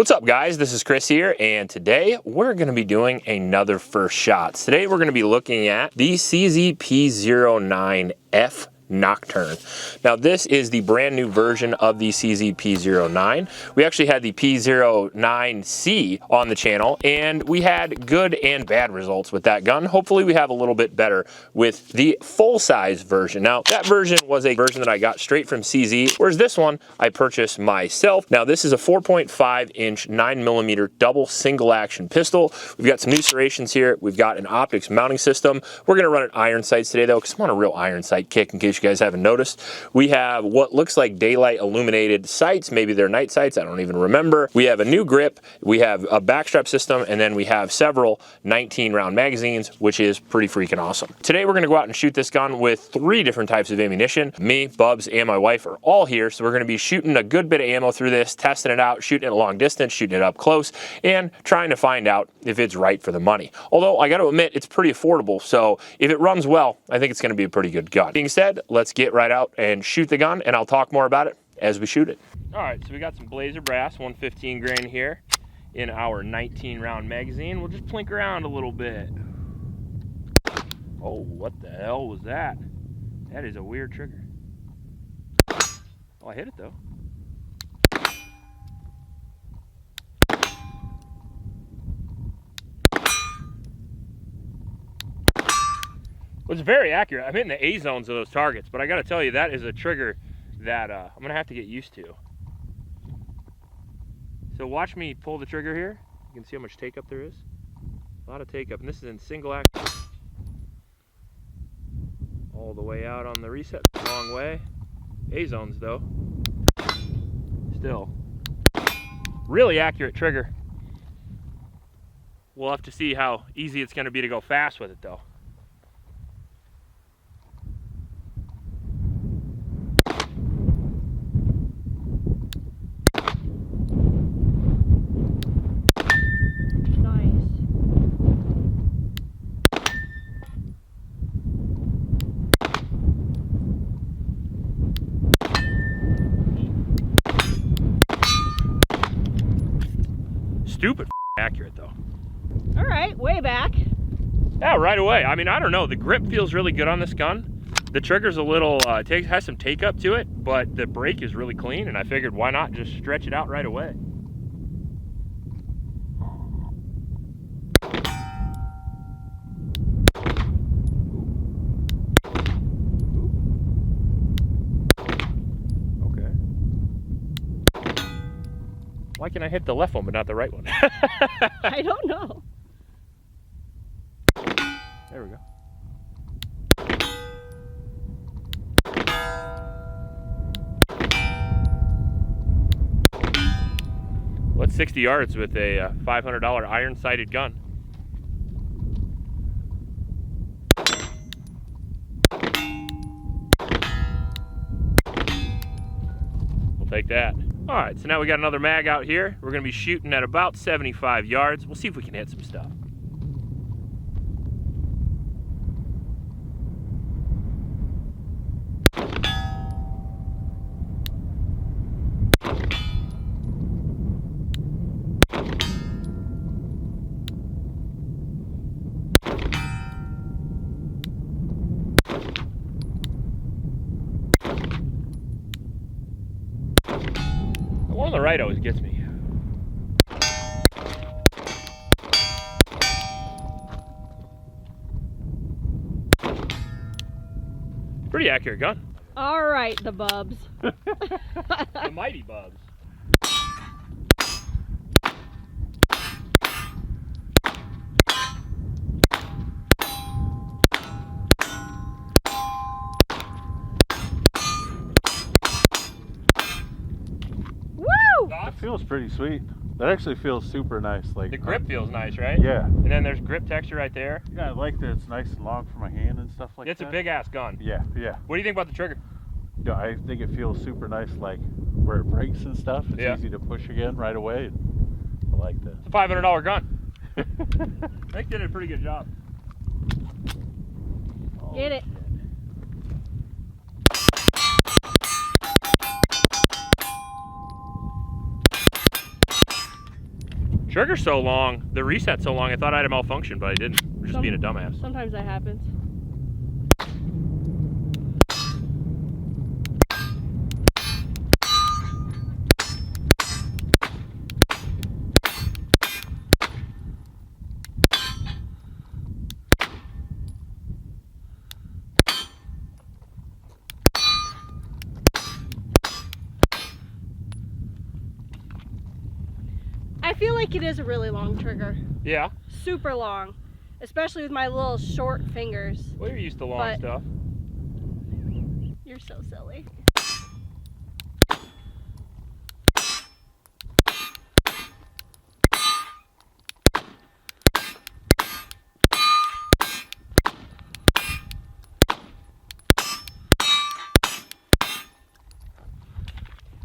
What's up, guys? This is Chris here, and today we're going to be doing another first shots. Today we're going to be looking at the CZ P09F Nocturne. Now, this is the brand new version of the CZ P09. We actually had the P09C on the channel, and we had good and bad results with that gun. Hopefully we have a little bit better with the full-size version. Now, that version was a version that I got straight from CZ, whereas this one I purchased myself. Now, this is a 4.5-inch 9mm double single-action pistol. We've got some new serrations here. We've got an optics mounting system. We're going to run at iron sights today, though, because I'm on a real iron sight kick, in case you guys haven't noticed. We have what looks like daylight illuminated sights. Maybe they're night sights. I don't even remember. We have a new grip. We have a backstrap system, and then we have several 19-round magazines, which is pretty freaking awesome. Today, we're going to go out and shoot this gun with 3 different types of ammunition. Me, Bubs, and my wife are all here, so we're going to be shooting a good bit of ammo through this, testing it out, shooting it long distance, shooting it up close, and trying to find out if it's right for the money. Although, I got to admit, it's pretty affordable, so if it runs well, I think it's going to be a pretty good gun. Being said, let's get right out and shoot the gun, and I'll talk more about it as we shoot it. All right, so we got some Blazer Brass 115 grain here in our 19-round magazine. We'll just plink around a little bit. Oh, what the hell was that? That is a weird trigger. Oh, I hit it though. It's very accurate. I'm hitting the A zones of those targets, but I got to tell you, that is a trigger that I'm going to have to get used to. So watch me pull the trigger here. You can see how much take up there is. A lot of take up, and this is in single action. All the way out on the reset, long way. A zones though. Still. Really accurate trigger. We'll have to see how easy it's going to be to go fast with it though. Stupid accurate though. All right, way back. Yeah, right away. I mean, I don't know. The grip feels really good on this gun. The trigger's a little, has some take up to it, but the brake is really clean, and I figured why not just stretch it out right away. Why can I hit the left one but not the right one? I don't know. There we go. What's 60 yards with a $500 iron-sighted gun? We'll take that. All right, so now we got another mag out here. We're gonna be shooting at about 75 yards. We'll see if we can hit some stuff. One on the right always gets me. Pretty accurate gun. All right, the Bubs. The mighty Bubs. It feels pretty sweet. That actually feels super nice. Like the grip feels nice, right? Yeah. And then there's grip texture right there. Yeah, I like that it's nice and long for my hand and stuff like that. It's a big ass gun. Yeah, yeah. What do you think about the trigger? Yeah, I think it feels super nice, like where it breaks and stuff. It's easy to push again right away. I like that. It's a $500 gun. I think they did a pretty good job. Get it. trigger's so long, the reset's so long, I thought I had a malfunction, but I didn't. I'm just being a dumbass. Sometimes that happens. I feel like it is a really long trigger. Yeah? Super long. Especially with my little short fingers. Well, you're used to long stuff. You're so silly.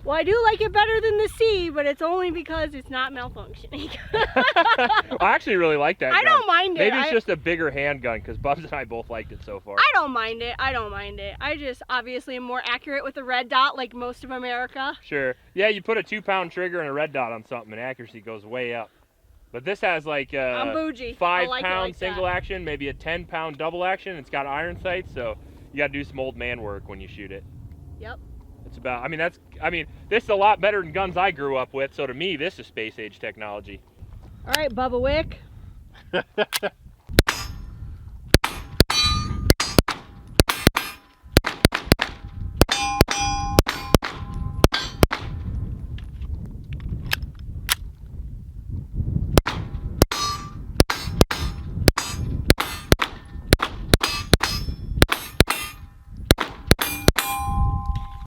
Well, I do like it better than the C, but it's only because it's not malfunctioning. I actually really like that gun. I don't mind it. Maybe it's just a bigger handgun, because Bubs and I both liked it so far. I don't mind it. I don't mind it. I just obviously am more accurate with the red dot like most of America. Sure. Yeah, you put a 2-pound trigger and a red dot on something and accuracy goes way up. But this has like I'm a bougie. 5-pound single action, maybe a 10-pound double action. It's got iron sights, so you got to do some old man work when you shoot it. Yep. It's about, I mean, this is a lot better than guns I grew up with, so to me, this is space age technology. All right, Bubba Wick.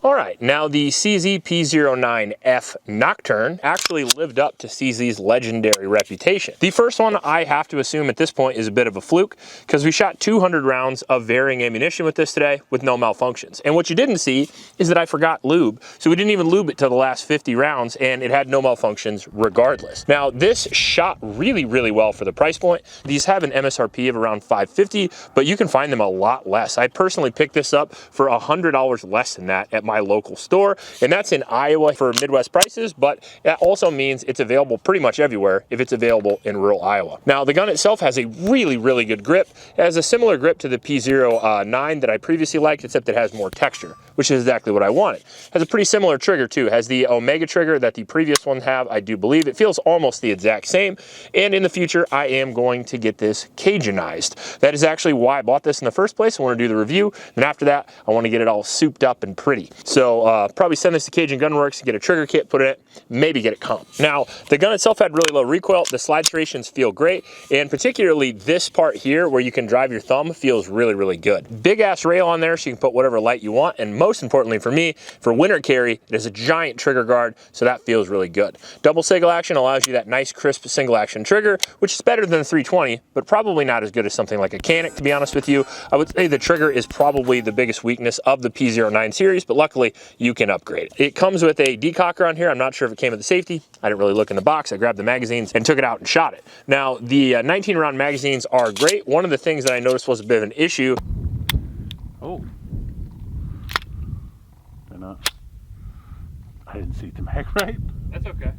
All right, now the CZ P09F Nocturne actually lived up to CZ's legendary reputation. The first one I have to assume at this point is a bit of a fluke, because we shot 200 rounds of varying ammunition with this today with no malfunctions. And what you didn't see is that I forgot lube, so we didn't even lube it to the last 50 rounds, and it had no malfunctions regardless. Now, this shot really, really well for the price point. These have an MSRP of around $550, but you can find them a lot less. I personally picked this up for $100 less than that at my local store, and that's in Iowa for Midwest prices, but that also means it's available pretty much everywhere if it's available in rural Iowa. Now, the gun itself has a really, really good grip. It has a similar grip to the P09 that I previously liked, except it has more texture, which is exactly what I wanted. It has a pretty similar trigger too. It has the Omega trigger that the previous one have, I do believe. It feels almost the exact same, and in the future, I am going to get this Cajunized. That is actually why I bought this in the first place. I want to do the review, and after that, I want to get it all souped up and pretty. So probably send this to Cajun Gunworks, get a trigger kit, put it in it, maybe get it comped. Now, the gun itself had really low recoil. The slide serrations feel great, and particularly this part here where you can drive your thumb feels really, really good. Big ass rail on there so you can put whatever light you want, and most importantly for me, for winter carry, it is a giant trigger guard, so that feels really good. Double single action allows you that nice crisp single action trigger, which is better than the 320, but probably not as good as something like a Canic, to be honest with you. I would say the trigger is probably the biggest weakness of the P09 series, but luckily you can upgrade it. It comes with a decocker on here. I'm not sure if it came with the safety. I didn't really look in the box. I grabbed the magazines and took it out and shot it. Now, the 19 round magazines are great. One of the things that I noticed was a bit of an issue. Oh. They're not. I didn't see the mag right. That's okay.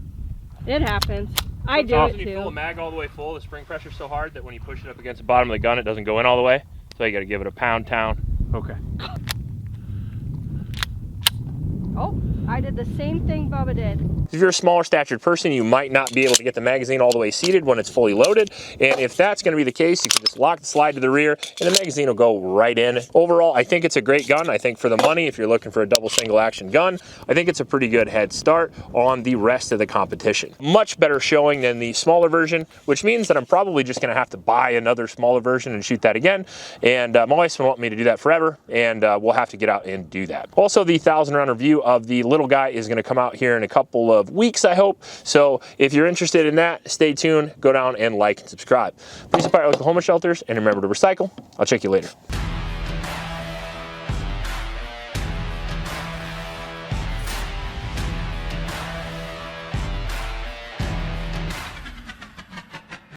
It happens. I do Sometimes it when you fill a too. mag all the way full, the spring pressure's so hard that when you push it up against the bottom of the gun, it doesn't go in all the way. So you got to give it a pound town. Okay. Oh, I did the same thing Bubba did. If you're a smaller statured person, you might not be able to get the magazine all the way seated when it's fully loaded. And if that's going to be the case, you can just lock the slide to the rear and the magazine will go right in. Overall, I think it's a great gun. I think for the money, if you're looking for a double single action gun, I think it's a pretty good head start on the rest of the competition. Much better showing than the smaller version, which means that I'm probably just going to have to buy another smaller version and shoot that again. And my wife's been wanting me to do that forever, and we'll have to get out and do that. Also, the 1,000 round review of the little guy is going to come out here in a couple of weeks, I hope. So if you're interested in that, stay tuned, go down and like and subscribe. Please support Oklahoma shelters, and remember to recycle. I'll check you later.